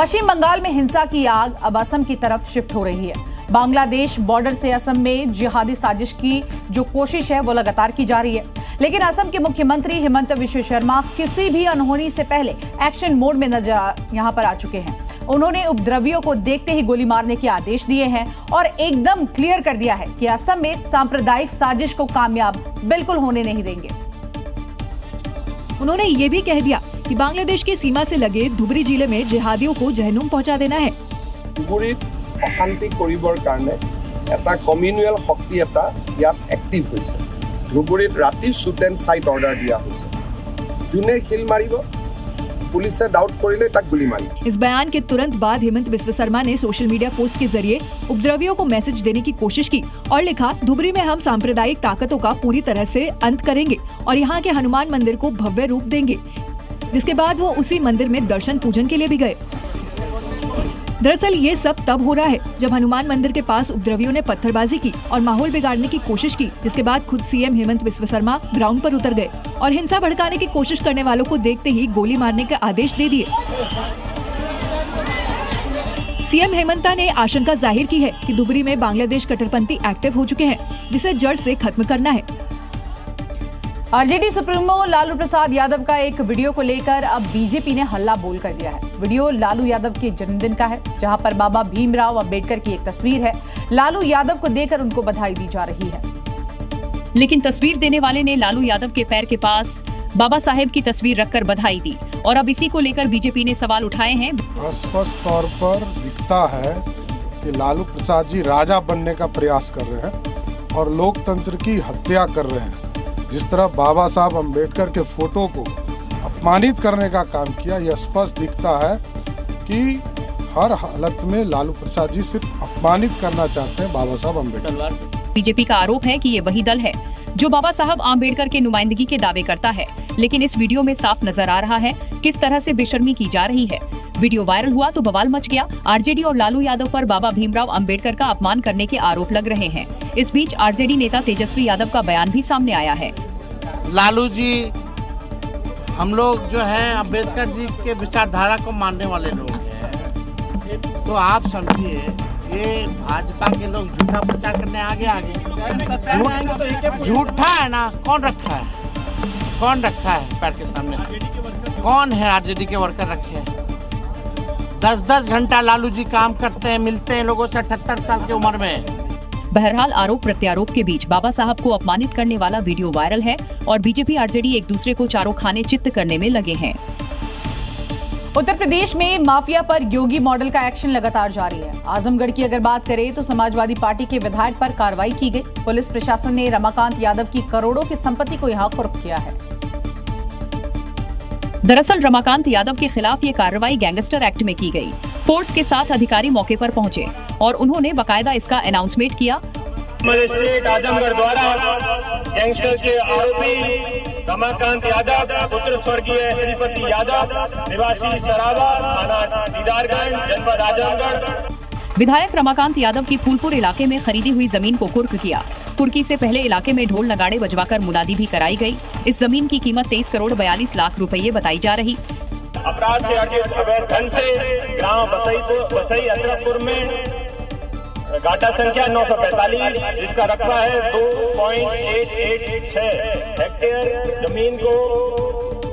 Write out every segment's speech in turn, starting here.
पश्चिम बंगाल में हिंसा की आग अब असम की तरफ शिफ्ट हो रही है। बांग्लादेश बॉर्डर से असम में जिहादी साजिश की जो कोशिश है वो लगातार की जा रही है, लेकिन असम के मुख्यमंत्री हिमंत बिस्वा शर्मा किसी भी अनहोनी से पहले एक्शन मोड में यहां पर आ चुके हैं। उन्होंने उपद्रवियों को देखते ही गोली मारने के आदेश दिए हैं और एकदम क्लियर कर दिया है कि असम में सांप्रदायिक साजिश को कामयाब बिल्कुल होने नहीं देंगे। उन्होंने ये भी कह दिया कि बांग्लादेश की सीमा से लगे धुबरी जिले में जिहादियों को जहनुम पहुंचा देना है। ধুবুৰীত অশান্তি কৰিবৰ কাৰণে এটা কমিউনেল শক্তি এটা ইয়াত এক্টিভ হৈছে। ধুবুৰীত ৰাতি শুট এণ্ড সাইট অৰ্ডাৰ দিয়া হৈছে। যোনে খিল মাৰিব पुलिस डाउट करिले तक गोली मारी। इस बयान के तुरंत बाद हिमंत बिस्वा शर्मा ने सोशल मीडिया पोस्ट के जरिए उपद्रवियों को मैसेज देने की कोशिश की और लिखा, धुबरी में हम सांप्रदायिक ताकतों का पूरी तरह से अंत करेंगे और यहाँ के हनुमान मंदिर को भव्य रूप देंगे। जिसके बाद वो उसी मंदिर में दर्शन पूजन के लिए भी गए। दरअसल ये सब तब हो रहा है जब हनुमान मंदिर के पास उपद्रवियों ने पत्थरबाजी की और माहौल बिगाड़ने की कोशिश की, जिसके बाद खुद सीएम हिमंत बिस्वा शर्मा ग्राउंड पर उतर गए और हिंसा भड़काने की कोशिश करने वालों को देखते ही गोली मारने के आदेश दे दिए। सीएम हेमंता ने आशंका जाहिर की है कि धुबरी में बांग्लादेश कट्टरपंथी एक्टिव हो चुके हैं, जिसे जड़ से खत्म करना है। आरजेडी सुप्रीमो लालू प्रसाद यादव का एक वीडियो को लेकर अब बीजेपी ने हल्ला बोल कर दिया है। वीडियो लालू यादव के जन्मदिन का है, जहां पर बाबा भीमराव अंबेडकर की एक तस्वीर है। लालू यादव को देकर उनको बधाई दी जा रही है, लेकिन तस्वीर देने वाले ने लालू यादव के पैर के पास बाबा साहेब की तस्वीर रखकर बधाई दी और अब इसी को लेकर बीजेपी ने सवाल उठाए हैं। स्पष्ट तौर पर दिखता है कि लालू प्रसाद जी राजा बनने का प्रयास कर रहे हैं और लोकतंत्र की हत्या कर रहे हैं। जिस तरह बाबा साहब अम्बेडकर के फोटो को अपमानित करने का काम किया, यह स्पष्ट दिखता है कि हर हालत में लालू प्रसाद जी सिर्फ अपमानित करना चाहते हैं बाबा साहब अम्बेडकर। बीजेपी का आरोप है कि ये वही दल है जो बाबा साहब आम्बेडकर के नुमाइंदगी के दावे करता है, लेकिन इस वीडियो में साफ नजर आ रहा है किस तरह से बेशर्मी की जा रही है। वीडियो वायरल हुआ तो बवाल मच गया। आरजेडी और लालू यादव पर बाबा भीमराव अंबेडकर का अपमान करने के आरोप लग रहे हैं। इस बीच आरजेडी नेता तेजस्वी यादव का बयान भी सामने आया है। लालू जी, हम लोग जो है अंबेडकर जी के विचारधारा को मानने वाले लोग हैं, तो आप समझिए ये भाजपा के लोग झूठा प्रचार करने आगे झूठा है ना। कौन रखा है पैर के सामने? कौन है आरजेडी के वर्कर रखे हैं? 10-10 घंटा लालू जी काम करते हैं, मिलते हैं लोगों से 78 साल की उम्र में। बहरहाल आरोप प्रत्यारोप के बीच बाबा साहब को अपमानित करने वाला वीडियो वायरल है और बीजेपी आरजेडी एक दूसरे को चारों खाने चित्त करने में लगे हैं। उत्तर प्रदेश में माफिया पर योगी मॉडल का एक्शन लगातार जारी है। आजमगढ़ की अगर बात करें तो समाजवादी पार्टी के विधायक पर कार्रवाई की गई। पुलिस प्रशासन ने रमाकांत यादव की करोड़ों की संपत्ति को यहां कुर्क किया है। दरअसल रमाकांत यादव के खिलाफ ये कार्रवाई गैंगस्टर एक्ट में की गई। फोर्स के साथ अधिकारी मौके पर पहुंचे और उन्होंने बकायदा इसका अनाउंसमेंट किया। मजिस्ट्रेट आजमगढ़ द्वारा गैंगस्टर के आरोपी रमाकांत यादव पुत्र स्वर्गीय श्रीपति यादव निवासी सरावा थाना दीदारगंज जनपद आजमगढ़। विधायक रमाकांत यादव की फूलपुर इलाके में खरीदी हुई जमीन को कुर्क किया। कुर्की से पहले इलाके में ढोल नगाड़े बजवाकर मुनादी भी कराई गई। इस जमीन की कीमत 23 करोड़ 42 लाख रुपये बताई जा रही। अपराध से अर्जित अवैध धन से ग्राम बसई अशरफपुर में गाटा संख्या 945 जिसका रकबा है 2.886 हेक्टेयर जमीन को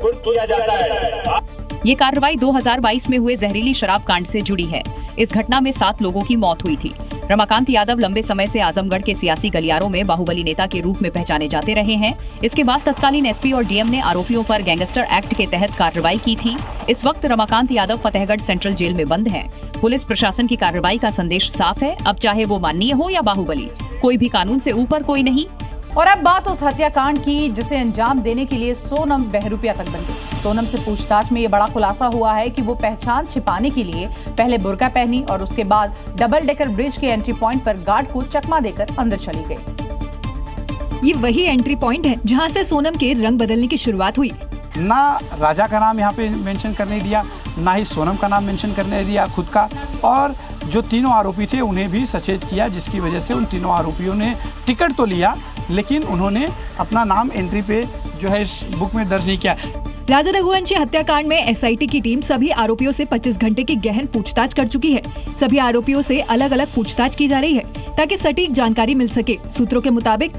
कुर्क किया जाता है। ये कार्रवाई 2022 में हुए जहरीली शराब कांड से जुड़ी है। इस घटना में 7 लोगों की मौत हुई थी। रमाकांत यादव लंबे समय से आजमगढ़ के सियासी गलियारों में बाहुबली नेता के रूप में पहचाने जाते रहे हैं। इसके बाद तत्कालीन एसपी और डीएम ने आरोपियों पर गैंगस्टर एक्ट के तहत कार्रवाई की थी। इस वक्त रमाकांत यादव फतेहगढ़ सेंट्रल जेल में बंद हैं। पुलिस प्रशासन की कार्रवाई का संदेश साफ है, अब चाहे वो माननीय हो या बाहुबली, कोई भी कानून से ऊपर कोई नहीं। और अब बात उस हत्याकांड की जिसे अंजाम देने के लिए सोनम बहरूपिया तक बन गई। सोनम से पूछताछ में ये बड़ा खुलासा हुआ है कि वो पहचान छिपाने के लिए पहले बुर्का पहनी और उसके बाद डबल डेकर ब्रिज के एंट्री पॉइंट पर गार्ड को चकमा देकर अंदर चली गई। ये वही एंट्री पॉइंट है जहां से सोनम के रंग बदलने की शुरुआत हुई। ना राजा का नाम यहाँ पे मेंशन करने दिया, ना ही सोनम का नाम मेंशन करने दिया खुद का, और जो तीनों आरोपी थे उन्हें भी सचेत किया, जिसकी वजह से उन तीनों आरोपियों ने टिकट तो लिया लेकिन उन्होंने अपना नाम एंट्री पे जो है इस बुक में दर्ज नहीं किया। राजा रघुवंशी हत्याकांड में एसआईटी की टीम सभी आरोपियों से 25 घंटे की गहन पूछताछ कर चुकी है। सभी आरोपियों से अलग अलग पूछताछ की जा रही है ताकि सटीक जानकारी मिल सके। सूत्रों के मुताबिक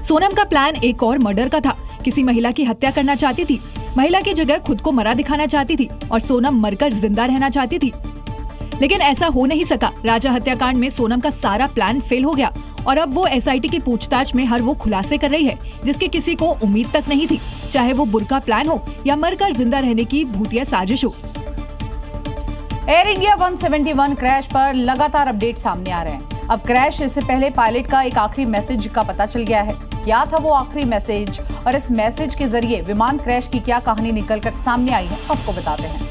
सोनम का प्लान एक और मर्डर का था। किसी महिला की हत्या करना चाहती थी, महिला की जगह खुद को मरा दिखाना चाहती थी और सोनम मरकर जिंदा रहना चाहती थी, लेकिन ऐसा हो नहीं सका। राजा हत्याकांड में सोनम का सारा प्लान फेल हो गया और अब वो एसआईटी की पूछताछ में हर वो खुलासे कर रही है जिसकी किसी को उम्मीद तक नहीं थी, चाहे वो बुर्का प्लान हो या मरकर जिंदा रहने की भूतिया साजिश हो। एयर इंडिया 171 क्रैश पर लगातार अपडेट सामने आ रहे हैं। अब क्रैश से पहले पायलट का एक आखिरी मैसेज का पता चल गया है। क्या था वो आखिरी मैसेज और इस मैसेज के जरिए विमान क्रैश की क्या कहानी निकलकर सामने आई है, आपको बताते हैं।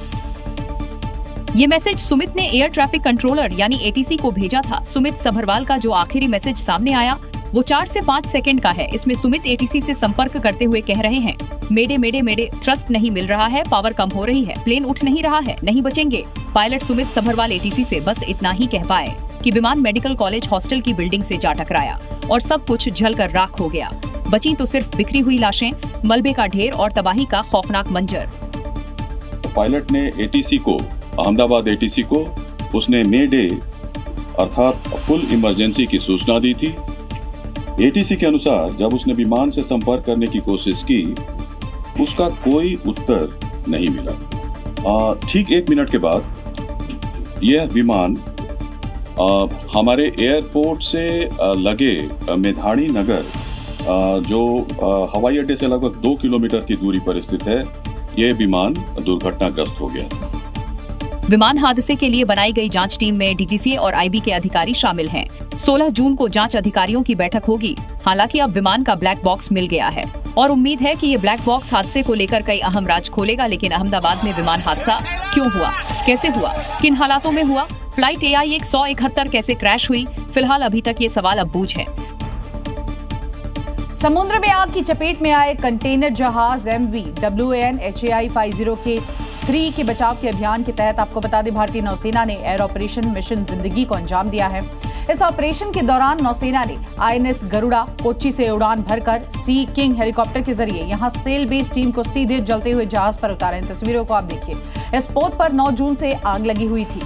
ये मैसेज सुमित ने एयर ट्रैफिक कंट्रोलर यानी एटीसी को भेजा था। सुमित सभरवाल का जो आखिरी मैसेज सामने आया वो 4 से 5 सेकंड का है। इसमें सुमित एटीसी से संपर्क करते हुए कह रहे हैं, मेडे मेडे मेडे, थ्रस्ट नहीं मिल रहा है, पावर कम हो रही है, प्लेन उठ नहीं रहा है, नहीं बचेंगे। पायलट सुमित सभरवाल एटीसी से बस इतना ही कह पाए कि विमान मेडिकल कॉलेज हॉस्टल की बिल्डिंग से जा टकराया और सब कुछ जलकर राख हो गया। बची तो सिर्फ बिखरी हुई लाशें, मलबे का ढेर और तबाही का खौफनाक मंजर। पायलट ने एटीसी को, अहमदाबाद एटीसी को, उसने मे डे अर्थात फुल इमरजेंसी की सूचना दी थी। एटीसी के अनुसार जब उसने विमान से संपर्क करने की कोशिश की, उसका कोई उत्तर नहीं मिला। ठीक 1 मिनट के बाद यह विमान हमारे एयरपोर्ट से लगे मेधाड़ी नगर, जो हवाई अड्डे से लगभग 2 किलोमीटर की दूरी पर स्थित है, यह विमान दुर्घटनाग्रस्त हो गया। विमान हादसे के लिए बनाई गई जांच टीम में डीजीसीए और आईबी के अधिकारी शामिल हैं। 16 जून को जांच अधिकारियों की बैठक होगी। हालांकि अब विमान का ब्लैक बॉक्स मिल गया है और उम्मीद है कि ये ब्लैक बॉक्स हादसे को लेकर कई अहम राज खोलेगा। लेकिन अहमदाबाद में विमान हादसा क्यों हुआ, कैसे हुआ, किन हालातों में हुआ, फ्लाइट AI 171 कैसे क्रैश हुई, फिलहाल अभी तक ये सवाल अब बूझ है। समुद्र में आग की चपेट में आए कंटेनर जहाज MV WAN HAI 503 के बचाव के अभियान के तहत आपको बता दें, भारतीय नौसेना ने एयर ऑपरेशन मिशन जिंदगी को अंजाम दिया है। इस ऑपरेशन के दौरान नौसेना ने INS गरुड़ा कोच्चि से उड़ान भरकर सी किंग हेलीकॉप्टर के जरिए यहां सेल बेस टीम को सीधे जलते हुए जहाज पर उतारा। इन तस्वीरों को आप देखिए। इस पोत पर 9 जून से आग लगी हुई थी।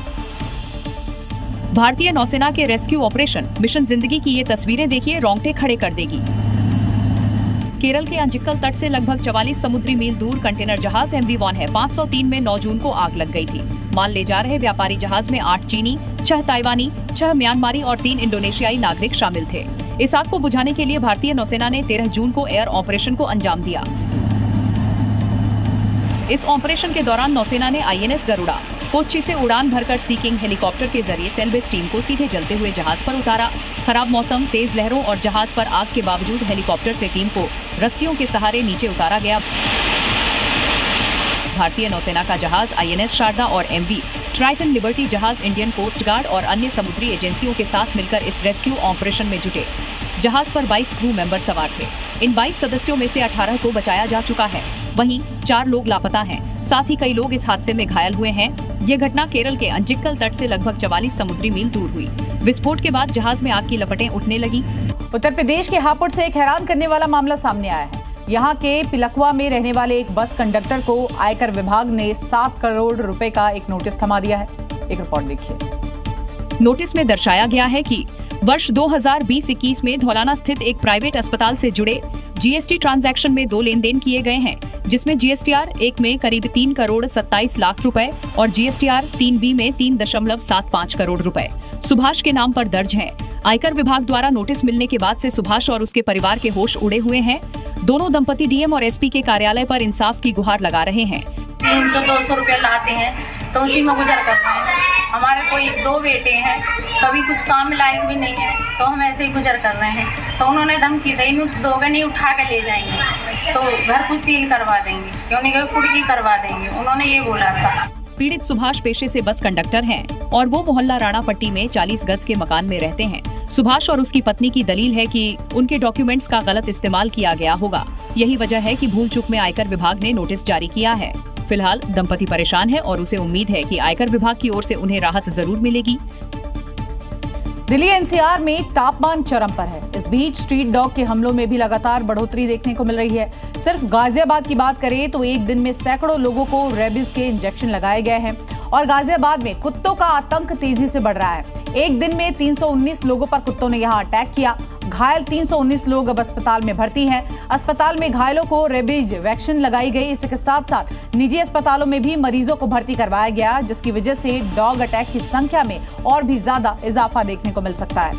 भारतीय नौसेना के रेस्क्यू ऑपरेशन मिशन जिंदगी की ये तस्वीरें देखिए, रोंगटे खड़े कर देगी। केरल के अंजिक्कल तट से लगभग 44 समुद्री मील दूर कंटेनर जहाज MV1 है। 503 में 9 जून को आग लग गई थी। माल ले जा रहे व्यापारी जहाज में 8 चीनी, 6 ताइवानी, 6 म्यांमारी और 3 इंडोनेशियाई नागरिक शामिल थे। इस आग को बुझाने के लिए भारतीय नौसेना ने 13 जून को एयर ऑपरेशन को अंजाम दिया। इस ऑपरेशन के दौरान नौसेना ने INS गरुड़ा कोच्चि से उड़ान भरकर सी किंग हेलीकॉप्टर के जरिए सेलबेस टीम को सीधे जलते हुए जहाज पर उतारा। खराब मौसम, तेज लहरों और जहाज पर आग के बावजूद हेलीकॉप्टर से टीम को रस्सियों के सहारे नीचे उतारा गया। भारतीय नौसेना का जहाज INS शारदा और MV ट्राइटन लिबर्टी जहाज इंडियन कोस्ट गार्ड और अन्य समुद्री एजेंसियों के साथ मिलकर इस रेस्क्यू ऑपरेशन में जुटे। जहाज पर 22 क्रू मेंबर सवार थे। इन 22 सदस्यों में से 18 को बचाया जा चुका है, वहीं 4 लोग लापता हैं। साथ ही कई लोग इस हादसे में घायल हुए हैं। ये घटना केरल के अंजिक्कल तट से लगभग 44 समुद्री मील दूर हुई। विस्फोट के बाद जहाज में आग की लपटें उठने लगी। उत्तर प्रदेश के हापुड़ से एक हैरान करने वाला मामला सामने आया है। यहाँ के पिलखवा में रहने वाले एक बस कंडक्टर को आयकर विभाग ने 7 करोड़ रुपए का एक नोटिस थमा दिया है। एक रिपोर्ट देखिए। नोटिस में दर्शाया गया है कि वर्ष 2020-21 में धौलाना स्थित एक प्राइवेट अस्पताल से जुड़े GST ट्रांजैक्शन में 2 लेन देन किए गए हैं, जिसमें GSTR 1 में करीब 3 करोड़ 27 लाख रुपए और GSTR 3B में 3.75 करोड़ रुपए सुभाष के नाम पर दर्ज हैं। आयकर विभाग द्वारा नोटिस मिलने के बाद से सुभाष और उसके परिवार के होश उड़े हुए हैं। दोनों दंपति DM और SP के कार्यालय पर इंसाफ की गुहार लगा रहे हैं। 300-200 रुपए लाते हैं तो उसी में गुजर कर रहे हैं। हमारे कोई 2 बेटे हैं, कभी कुछ काम लायक भी नहीं है, तो हम ऐसे ही गुजर कर रहे हैं। तो उन्होंने धमकी दी, दोगे नहीं, उठा के ले जाएंगे, तो घर को सील करवा देंगे, क्यों नहीं कहीं कुड़की करवा देंगे, उन्होंने ये बोला था। पीड़ित सुभाष पेशे से बस कंडक्टर हैं और वो मोहल्ला राणा पट्टी में 40 गज के मकान में रहते हैं। सुभाष और उसकी पत्नी की दलील है कि उनके डॉक्यूमेंट्स का गलत इस्तेमाल किया गया होगा। यही वजह है कि भूल चूक में आयकर विभाग ने नोटिस जारी किया है। फिलहाल दंपति परेशान है और उसे उम्मीद है कि आयकर विभाग की ओर से उन्हें राहत जरूर मिलेगी। दिल्ली एनसीआर में तापमान चरम पर है। इस बीच स्ट्रीट डॉग के हमलों में भी लगातार बढ़ोतरी देखने को मिल रही है। सिर्फ गाजियाबाद की बात करें तो एक दिन में सैकड़ों लोगों को रेबीज के इंजेक्शन लगाए गए हैं और गाजियाबाद में कुत्तों का आतंक तेजी से बढ़ रहा है। एक दिन में 319 लोगों पर कुत्तों ने यहां अटैक किया। घायल 319 लोग अब अस्पताल में भर्ती हैं। अस्पताल में घायलों को रेबीज वैक्सीन लगाई गई। इसी के साथ साथ निजी अस्पतालों में भी मरीजों को भर्ती करवाया गया, जिसकी वजह से डॉग अटैक की संख्या में और भी ज्यादा इजाफा देखने को मिल सकता है।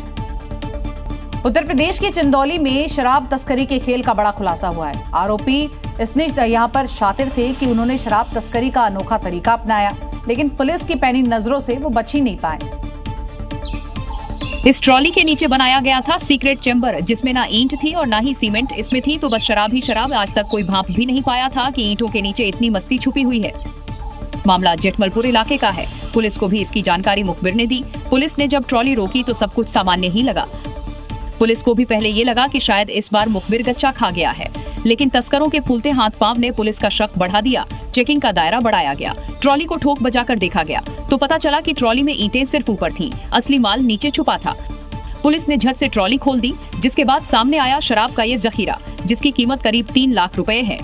उत्तर प्रदेश के चंदौली में शराब तस्करी के खेल का बड़ा खुलासा हुआ है। आरोपी इसने यहाँ पर शातिर थे कि उन्होंने शराब तस्करी का अनोखा तरीका अपनाया, लेकिन पुलिस की पैनी नजरों से वो बच ही नहीं पाए। इस ट्रॉली के नीचे बनाया गया था सीक्रेट चैम्बर, जिसमें ना ईंट थी और ना ही सीमेंट इसमें थी, तो बस शराब ही शराब। आज तक कोई भांप भी नहीं पाया था कि ईंटों के नीचे इतनी मस्ती छुपी हुई है। मामला जेठमलपुर इलाके का है। पुलिस को भी इसकी जानकारी मुखबिर ने दी। पुलिस ने जब ट्रॉली रोकी तो सब कुछ सामान्य ही लगा। पुलिस को भी पहले ये लगा कि शायद इस बार मुखबिर गच्चा खा गया है, लेकिन तस्करों के फूलते हाथ पांव ने पुलिस का शक बढ़ा दिया। चेकिंग का दायरा बढ़ाया गया। ट्रॉली को ठोक बजाकर देखा गया तो पता चला कि ट्रॉली में ईंटें सिर्फ ऊपर थीं, असली माल नीचे छुपा था। पुलिस ने झट से ट्रॉली खोल दी, जिसके बाद सामने आया शराब का ये जखीरा, जिसकी कीमत करीब 3 लाख रुपए है।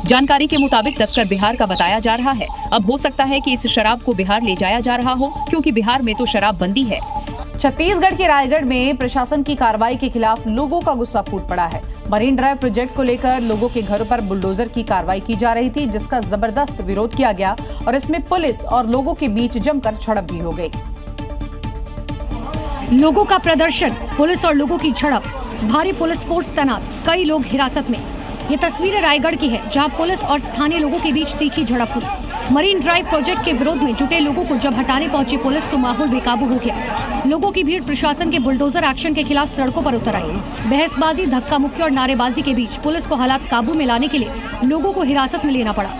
जानकारी के मुताबिक तस्कर बिहार का बताया जा रहा है। अब हो सकता है कि इस शराब को बिहार ले जाया जा रहा हो, क्योंकि बिहार में तो शराब बंदी है। छत्तीसगढ़ के रायगढ़ में प्रशासन की कार्रवाई के खिलाफ लोगों का गुस्सा फूट पड़ा है। मरीन ड्राइव प्रोजेक्ट को लेकर लोगों के घरों पर बुलडोजर की कार्रवाई की जा रही थी, जिसका जबरदस्त विरोध किया गया और इसमें पुलिस और लोगों के बीच जमकर झड़प भी हो गई। लोगों का प्रदर्शन, पुलिस और लोगों की झड़प, भारी पुलिस फोर्स तैनात, कई लोग हिरासत में। ये तस्वीरें रायगढ़ की है, जहां पुलिस और स्थानीय लोगों के बीच तीखी झड़प हुई। मरीन ड्राइव प्रोजेक्ट के विरोध में जुटे लोगों को जब हटाने पहुंची पुलिस तो माहौल बेकाबू हो गया। लोगों की भीड़ प्रशासन के बुलडोजर एक्शन के खिलाफ सड़कों पर उतर आई। बहसबाजी, धक्का मुक्की और नारेबाजी के बीच पुलिस को हालात काबू में लाने के लिए लोगों को हिरासत में लेना पड़ा।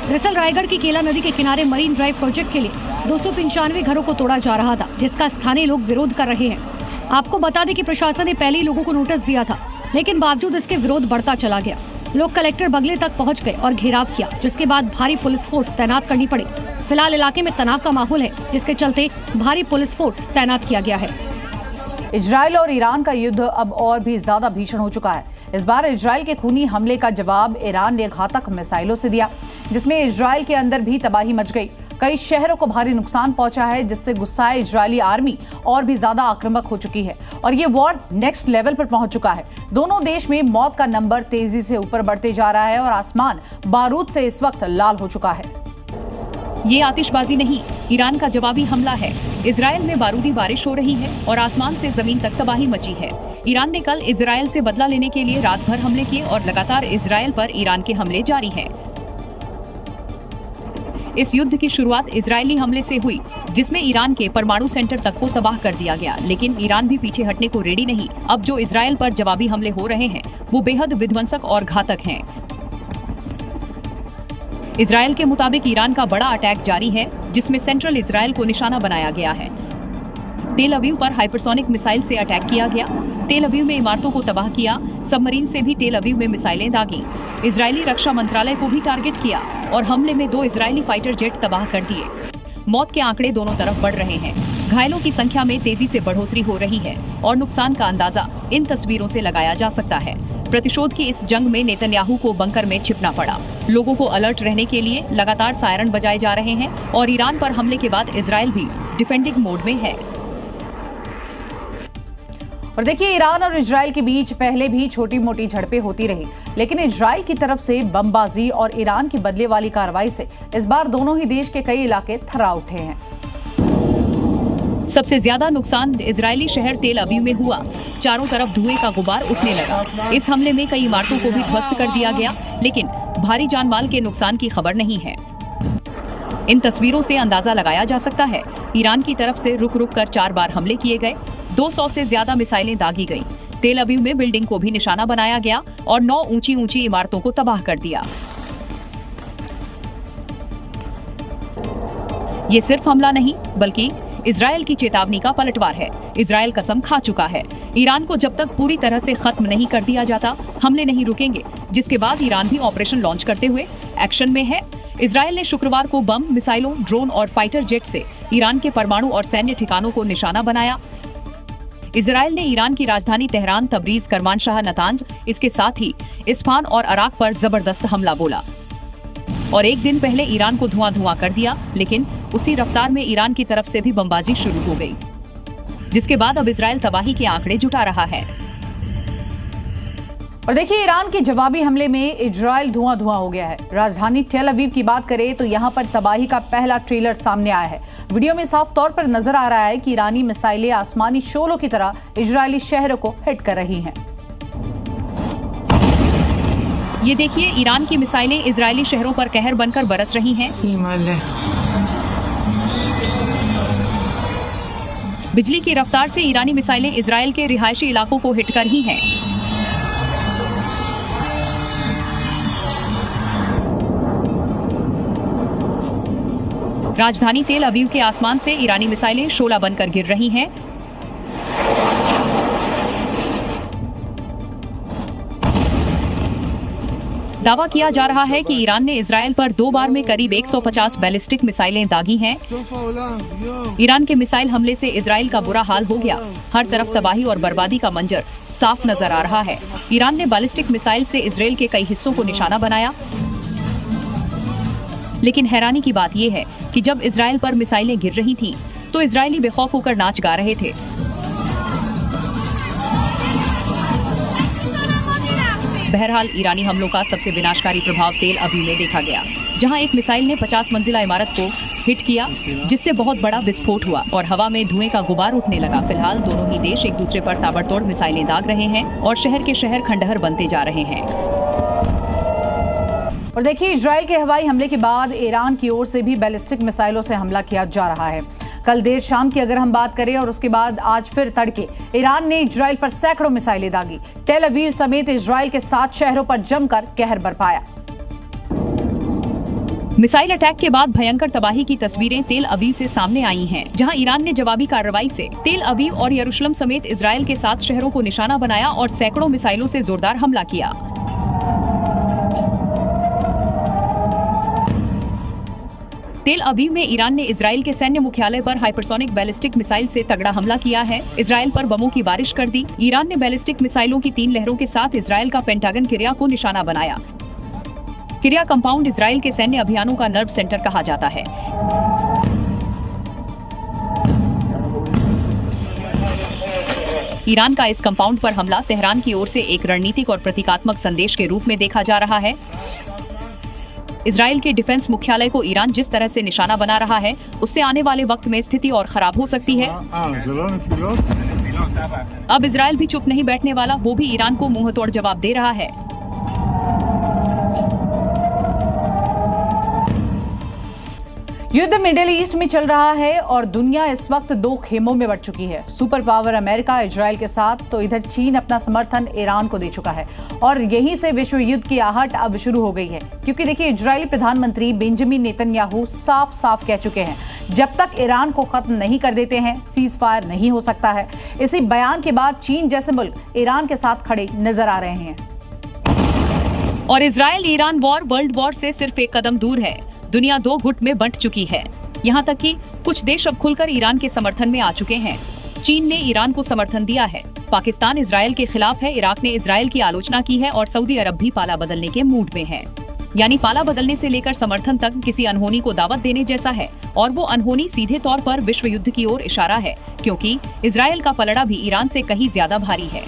दरअसल रायगढ़ की केला नदी के किनारे मरीन ड्राइव प्रोजेक्ट के लिए 295 घरों को तोड़ा जा रहा था, जिसका स्थानीय लोग विरोध कर रहे हैं। आपको बता दें कि प्रशासन ने पहले ही लोगों को नोटिस दिया था, लेकिन बावजूद इसके विरोध बढ़ता चला गया। लोग कलेक्टर बंगले तक पहुंच गए और घेराव किया, जिसके बाद भारी पुलिस फोर्स तैनात करनी पड़ी। फिलहाल इलाके में तनाव का माहौल है, जिसके चलते भारी पुलिस फोर्स तैनात किया गया है। इजराइल और ईरान का युद्ध अब और भी ज्यादा भीषण हो चुका है। इस बार इजराइल के खूनी हमले का जवाब ईरान ने घातक मिसाइलों से दिया, जिसमें इजराइल के अंदर भी तबाही मच गई। कई शहरों को भारी नुकसान पहुंचा है, जिससे गुस्साए इजरायली आर्मी और भी ज्यादा आक्रामक हो चुकी है और ये वॉर नेक्स्ट लेवल पर पहुंच चुका है। दोनों देश में मौत का नंबर तेजी से ऊपर बढ़ते जा रहा है और आसमान बारूद से इस वक्त लाल हो चुका है। ये आतिशबाजी नहीं, ईरान का जवाबी हमला है। इजराइल में बारूदी बारिश हो रही है और आसमान से जमीन तक तबाही मची है। ईरान ने कल इजराइल से बदला लेने के लिए रात भर हमले किए और लगातार इजराइल पर ईरान के हमले जारी हैं। इस युद्ध की शुरुआत इजरायली हमले से हुई, जिसमें ईरान के परमाणु सेंटर तक को तबाह कर दिया गया, लेकिन ईरान भी पीछे हटने को रेडी नहीं। अब जो इजराइल पर जवाबी हमले हो रहे हैं वो बेहद विध्वंसक और घातक हैं। इजराइल के मुताबिक ईरान का बड़ा अटैक जारी है, जिसमें सेंट्रल इजराइल को निशाना बनाया गया है। तेल अवीव पर हाइपरसोनिक मिसाइल से अटैक किया गया। तेल अवीव में इमारतों को तबाह किया। सबमरीन से भी तेल अवीव में मिसाइलें दागी। इजरायली रक्षा मंत्रालय को भी टारगेट किया और हमले में 2 इजरायली फाइटर जेट तबाह कर दिए। मौत के आंकड़े दोनों तरफ बढ़ रहे हैं। घायलों की संख्या में तेजी से बढ़ोतरी हो रही है और नुकसान का अंदाजा इन तस्वीरों से लगाया जा सकता है। प्रतिशोध की इस जंग में नेतन्याहू को बंकर में छिपना पड़ा। लोगों को अलर्ट रहने के लिए लगातार सायरन बजाए जा रहे हैं और ईरान पर हमले के बाद इजराइल भी डिफेंडिंग मोड में है। और देखिए, ईरान और इजराइल के बीच पहले भी छोटी मोटी झड़पें होती रही, लेकिन इजराइल की तरफ से बमबाजी और ईरान की बदले वाली कार्रवाई से इस बार दोनों ही देश के कई इलाके थर्रा उठे हैं। सबसे ज्यादा नुकसान इजरायली शहर तेल अवीव में हुआ। चारों तरफ धुएं का गुबार उठने लगा। इस हमले में कई इमारतों को भी ध्वस्त कर दिया गया, लेकिन भारी जानमाल के नुकसान की खबर नहीं है। इन तस्वीरों से अंदाजा लगाया जा सकता है। ईरान की तरफ से रुक रुक कर 4 बार हमले किए गए। 200 से ज्यादा मिसाइलें दागी गई। तेल अवीव में बिल्डिंग को भी निशाना बनाया गया और 9 ऊंची इमारतों को तबाह कर दिया। ये सिर्फ हमला नहीं, बल्कि इजराइल की चेतावनी का पलटवार है। इजराइल कसम खा चुका है, ईरान को जब तक पूरी तरह से खत्म नहीं कर दिया जाता, हमले नहीं रुकेंगे। जिसके बाद ईरान भी ऑपरेशन लॉन्च करते हुए एक्शन में है। इजराइल ने शुक्रवार को बम, मिसाइलों, ड्रोन और फाइटर जेट से ईरान के परमाणु और सैन्य ठिकानों को निशाना बनाया। इजराइल ने ईरान की राजधानी तेहरान, तबरीज, करमानशाह, नतांज, इसके साथ ही इस्फहान और अराक पर जबरदस्त हमला बोला और एक दिन पहले ईरान को धुआं कर दिया। लेकिन उसी रफ्तार में ईरान की तरफ से भी बमबाजी शुरू हो गई, जिसके बाद अब इजराइल तबाही के आंकड़े जुटा रहा है। और देखिए, ईरान के जवाबी हमले में इजराइल धुआं हो गया है। राजधानी टेल अवीव की बात करें तो यहां पर तबाही का पहला ट्रेलर सामने आया है। वीडियो में साफ तौर पर नजर आ रहा है कि ईरानी मिसाइलें आसमानी शोलों की तरह इजरायली शहरों को हिट कर रही हैं। ये देखिए, ईरान की मिसाइलें इजरायली शहरों पर कहर बनकर बरस रही हैं। बिजली की रफ्तार से ईरानी मिसाइलें इजरायल के रिहायशी इलाकों को हिट कर ही हैं। राजधानी तेल अवीव के आसमान से ईरानी मिसाइलें शोला बनकर गिर रही हैं। दावा किया जा रहा है कि ईरान ने इजरायल पर 2 बार में करीब 150 बैलिस्टिक मिसाइलें दागी हैं। ईरान के मिसाइल हमले से इजरायल का बुरा हाल हो गया। हर तरफ तबाही और बर्बादी का मंजर साफ नजर आ रहा है। ईरान ने बैलिस्टिक मिसाइल से इजरायल के कई हिस्सों को निशाना बनाया। लेकिन हैरानी की बात यह है कि जब इजरायल पर मिसाइलें गिर रही थीं, तो इजरायली बेखौफ होकर नाच गा रहे थे। बहरहाल, ईरानी हमलों का सबसे विनाशकारी प्रभाव तेल अवीव में देखा गया, जहां एक मिसाइल ने 50 मंजिला इमारत को हिट किया, जिससे बहुत बड़ा विस्फोट हुआ और हवा में धुएं का गुबार उठने लगा। फिलहाल दोनों ही देश एक दूसरे पर ताबड़तोड़ मिसाइलें दाग रहे हैं और शहर के शहर खंडहर बनते जा रहे हैं। और देखिए, इजरायल के हवाई हमले के बाद ईरान की ओर से भी बैलिस्टिक मिसाइलों से हमला किया जा रहा है। कल देर शाम की अगर हम बात करें और उसके बाद आज फिर तड़के ईरान ने इजरायल पर सैकड़ों मिसाइलें दागी। टेल अवीव समेत इजरायल के 7 शहरों पर जमकर कहर बरपाया। मिसाइल अटैक के बाद भयंकर तबाही की तस्वीरें तेल अवीव से सामने आई हैं, जहां ईरान ने जवाबी कार्रवाई से तेल अवीव और यरूशलेम समेत इजरायल के 7 शहरों को निशाना बनाया और सैकड़ों मिसाइलों से जोरदार हमला किया। तेल अवीव में ईरान ने इजरायल के सैन्य मुख्यालय पर हाइपरसोनिक बैलिस्टिक मिसाइल से तगड़ा हमला किया है। इजरायल पर बमों की बारिश कर दी। ईरान ने बैलिस्टिक मिसाइलों की 3 लहरों के साथ इजरायल का पेंटागन किरिया को निशाना बनाया। किरिया कंपाउंड इजरायल के सैन्य अभियानों का नर्व सेंटर कहा जाता है। ईरान का इस कंपाउंड पर हमला तेहरान की ओर से एक रणनीतिक और प्रतीकात्मक संदेश के रूप में देखा जा रहा है। इजरायल के डिफेंस मुख्यालय को ईरान जिस तरह से निशाना बना रहा है, उससे आने वाले वक्त में स्थिति और खराब हो सकती है। अब इजरायल भी चुप नहीं बैठने वाला, वो भी ईरान को मुंहतोड़ जवाब दे रहा है। युद्ध मिडिल ईस्ट में चल रहा है और दुनिया इस वक्त 2 खेमों में बंट चुकी है। सुपर पावर अमेरिका इजरायल के साथ, तो इधर चीन अपना समर्थन ईरान को दे चुका है और यहीं से विश्व युद्ध की आहट अब शुरू हो गई है। क्योंकि देखिए, इजरायली प्रधानमंत्री बेंजामिन नेतन्याहू साफ कह चुके हैं, जब तक ईरान को खत्म नहीं कर देते हैं, सीज फायर नहीं हो सकता है। इसी बयान के बाद चीन जैसे मुल्क ईरान के साथ खड़े नजर आ रहे हैं। और Israel Iran war world war से सिर्फ एक कदम दूर है। दुनिया 2 गुट में बंट चुकी है। यहाँ तक कि कुछ देश अब खुलकर ईरान के समर्थन में आ चुके हैं। चीन ने ईरान को समर्थन दिया है। पाकिस्तान इजरायल के खिलाफ है। इराक ने इजरायल की आलोचना की है और सऊदी अरब भी पाला बदलने के मूड में है। यानी पाला बदलने से लेकर समर्थन तक किसी अनहोनी को दावत देने जैसा है। और वो अनहोनी सीधे तौर पर विश्व युद्ध की ओर इशारा है, क्योंकि इजरायल का पलड़ा भी ईरान से कहीं ज्यादा भारी है।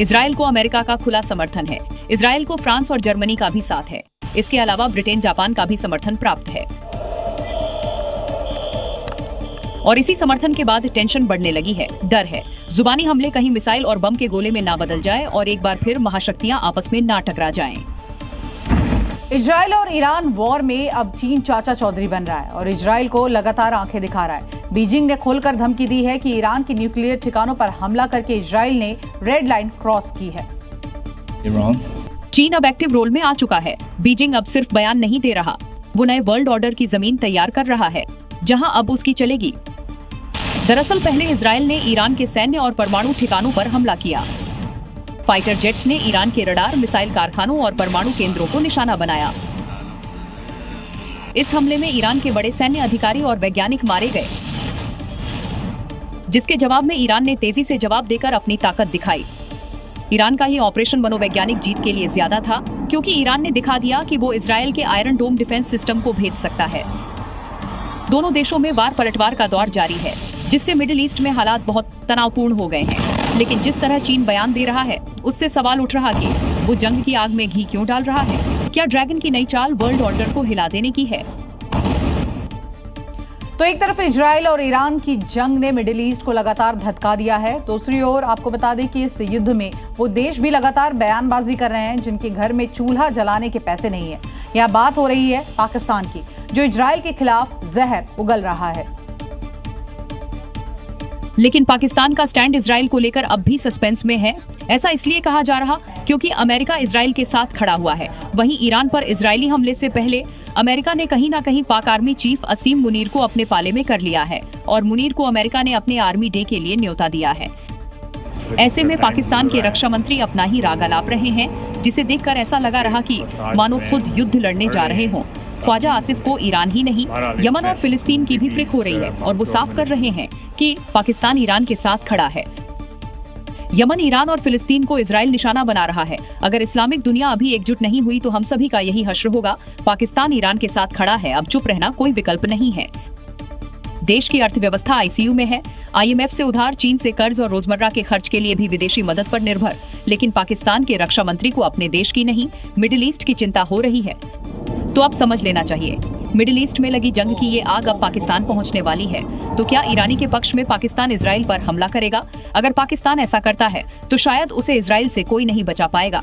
इजरायल को अमेरिका का खुला समर्थन है। इजरायल को फ्रांस और जर्मनी का भी साथ है। इसके अलावा ब्रिटेन, जापान का भी समर्थन प्राप्त है। और इसी समर्थन के बाद टेंशन बढ़ने लगी है। डर है जुबानी हमले कहीं मिसाइल और बम के गोले में ना बदल जाए और एक बार फिर महाशक्तियां आपस में ना टकरा जाएं। इजरायल और ईरान वॉर में अब चीन चाचा चौधरी बन रहा है और इजरायल को लगातार आंखें दिखा रहा है। बीजिंग ने खोलकर धमकी दी है कि ईरान के न्यूक्लियर ठिकानों पर हमला करके इजरायल ने रेड लाइन क्रॉस की है। चीन अब एक्टिव रोल में आ चुका है। बीजिंग अब सिर्फ बयान नहीं दे रहा, वो नए वर्ल्ड ऑर्डर की जमीन तैयार कर रहा है, जहां अब उसकी चलेगी। दरअसल पहले इजरायल ने ईरान के सैन्य और परमाणु ठिकानों पर हमला किया। फाइटर जेट्स ने ईरान के रडार, मिसाइल कारखानों और परमाणु केंद्रों को निशाना बनाया। इस हमले में ईरान के बड़े सैन्य अधिकारी और वैज्ञानिक मारे गए। जिसके जवाब में ईरान ने तेजी से जवाब देकर अपनी ताकत दिखाई। ईरान का ये ऑपरेशन मनोवैज्ञानिक जीत के लिए ज्यादा था, क्योंकि ईरान ने दिखा दिया कि वो इजरायल के आयरन डोम डिफेंस सिस्टम को भेद सकता है। दोनों देशों में वार पलटवार का दौर जारी है, जिससे मिडिल ईस्ट में हालात बहुत तनावपूर्ण हो गए हैं। लेकिन जिस तरह चीन बयान दे रहा है, उससे सवाल उठ रहा कि वो जंग की आग में घी क्यों डाल रहा है? क्या ड्रैगन की नई चाल वर्ल्ड ऑर्डर को हिला देने की है? तो एक तरफ इजराइल और ईरान की जंग ने मिडिल ईस्ट को लगातार धक्का दिया है, दूसरी ओर आपको बता दें कि इस युद्ध में वो देश भी लगातार बयानबाजी कर रहे हैं जिनके घर में चूल्हा जलाने के पैसे नहीं है। यहाँ बात हो रही है पाकिस्तान की, जो इजराइल के खिलाफ जहर उगल रहा है। लेकिन पाकिस्तान का स्टैंड इजराइल को लेकर अब भी सस्पेंस में है। ऐसा इसलिए कहा जा रहा क्योंकि अमेरिका इजराइल के साथ खड़ा हुआ है। वहीं ईरान पर इजरायली हमले से पहले अमेरिका ने कहीं ना कहीं पाक आर्मी चीफ असीम मुनीर को अपने पाले में कर लिया है और मुनीर को अमेरिका ने अपने आर्मी डे के लिए न्योता दिया है। ऐसे में पाकिस्तान के रक्षा मंत्री अपना ही राग आलाप रहे हैं, जिसे देखकर ऐसा लगा रहा कि मानो खुद युद्ध लड़ने जा रहे हों। ख्वाजा आसिफ को ईरान ही नहीं, यमन और फिलिस्तीन की भी फिक्र हो रही है और वो साफ कर रहे हैं कि पाकिस्तान ईरान के साथ खड़ा है। यमन, ईरान और फिलिस्तीन को इजराइल निशाना बना रहा है। अगर इस्लामिक दुनिया अभी एकजुट नहीं हुई तो हम सभी का यही हश्र होगा। पाकिस्तान ईरान के साथ खड़ा है, अब चुप रहना कोई विकल्प नहीं है। देश की अर्थव्यवस्था आईसीयू में है। आईएमएफ से उधार, चीन से कर्ज और रोजमर्रा के खर्च के लिए भी विदेशी मदद पर निर्भर। लेकिन पाकिस्तान के रक्षा मंत्री को अपने देश की नहीं, मिडिल ईस्ट की चिंता हो रही है। तो अब समझ लेना चाहिए, मिडिल ईस्ट में लगी जंग की ये आग अब पाकिस्तान पहुंचने वाली है। तो क्या ईरानी के पक्ष में पाकिस्तान इजराइल पर हमला करेगा? अगर पाकिस्तान ऐसा करता है तो शायद उसे इजराइल से कोई नहीं बचा पाएगा।